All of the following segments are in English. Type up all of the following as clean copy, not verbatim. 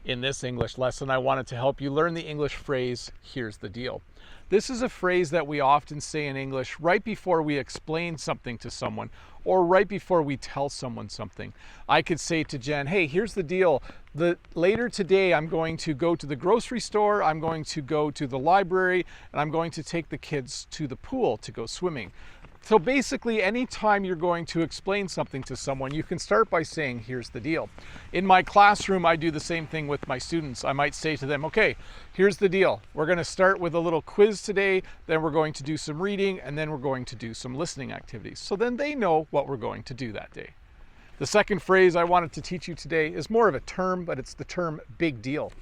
In this English lesson, I wanted to help you learn the English phrase, here's the deal. This is a phrase that we often say in English right before we explain something to someone or right before we tell someone something. I could say to Jen, hey, here's the deal. Later today, I'm going to go to the grocery store, I'm going to go to the library, and I'm going to take the kids to the pool to go swimming. So basically, anytime you're going to explain something to someone, you can start by saying, here's the deal. In my classroom, I do the same thing with my students. I might say to them, okay, here's the deal. We're going to start with a little quiz today, then we're going to do some reading, and then we're going to do some listening activities. So then they know what we're going to do that day. The second phrase I wanted to teach you today is more of a term, but it's the term big deal.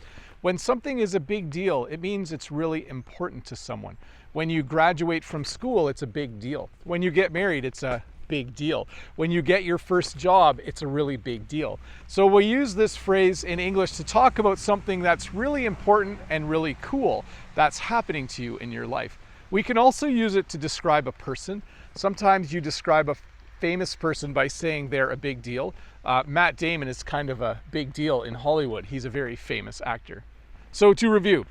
When something is a big deal, it means it's really important to someone. When you graduate from school, it's a big deal. When you get married, it's a big deal. When you get your first job, it's a really big deal. So we'll use this phrase in English to talk about something that's really important and really cool that's happening to you in your life. We can also use it to describe a person. Sometimes you describe a famous person by saying they're a big deal. Matt Damon is kind of a big deal in Hollywood. He's a very famous actor. So to review,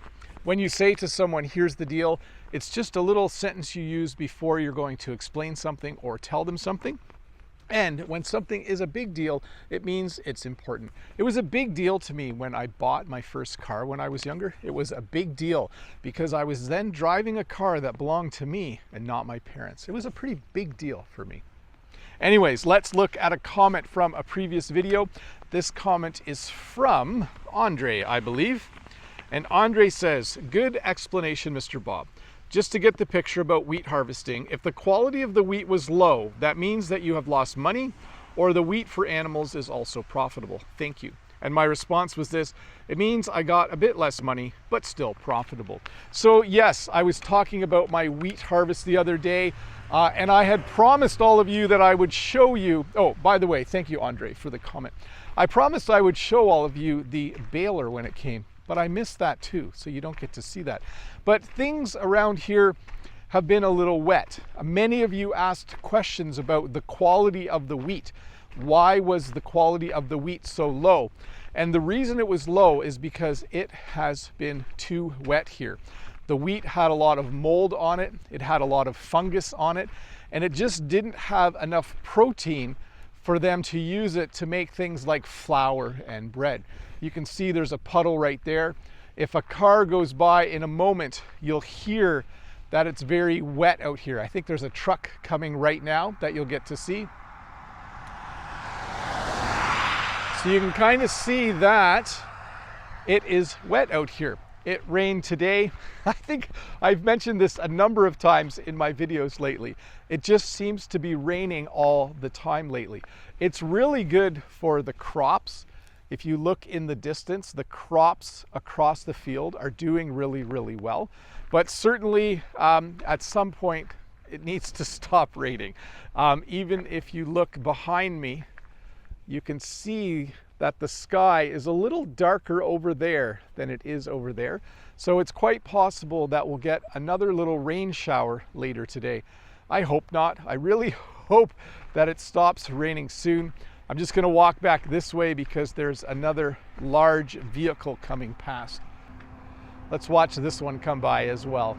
when you say to someone, here's the deal, it's just a little sentence you use before you're going to explain something or tell them something. And when something is a big deal, it means it's important. It was a big deal to me when I bought my first car when I was younger. It was a big deal because I was then driving a car that belonged to me and not my parents. It was a pretty big deal for me. Anyways, let's look at a comment from a previous video. This comment is from Andre, I believe. And Andre says, good explanation, Mr. Bob. Just to get the picture about wheat harvesting, if the quality of the wheat was low, that means that you have lost money, or the wheat for animals is also profitable. Thank you. And my response was this, it means I got a bit less money, but still profitable. So yes, I was talking about my wheat harvest the other day, and I had promised all of you that I would show you, oh, by the way, thank you, Andre, for the comment. I promised I would show all of you the baler when it came. But I missed that too, so you don't get to see that. But things around here have been a little wet. Many of you asked questions about the quality of the wheat. Why was the quality of the wheat so low? And the reason it was low is because it has been too wet here. The wheat had a lot of mold on it, it had a lot of fungus on it, and it just didn't have enough protein for them to use it to make things like flour and bread. You can see there's a puddle right there. If a car goes by in a moment, you'll hear that it's very wet out here. I think there's a truck coming right now that you'll get to see. So you can kind of see that it is wet out here. It rained today. I think I've mentioned this a number of times in my videos lately. It just seems to be raining all the time lately. It's really good for the crops. If you look in the distance, the crops across the field are doing really, really well. But certainly at some point, it needs to stop raining. Even if you look behind me, you can see that the sky is a little darker over there than it is over there. So it's quite possible that we'll get another little rain shower later today. I hope not. I really hope that it stops raining soon. I'm just going to walk back this way because there's another large vehicle coming past. Let's watch this one come by as well.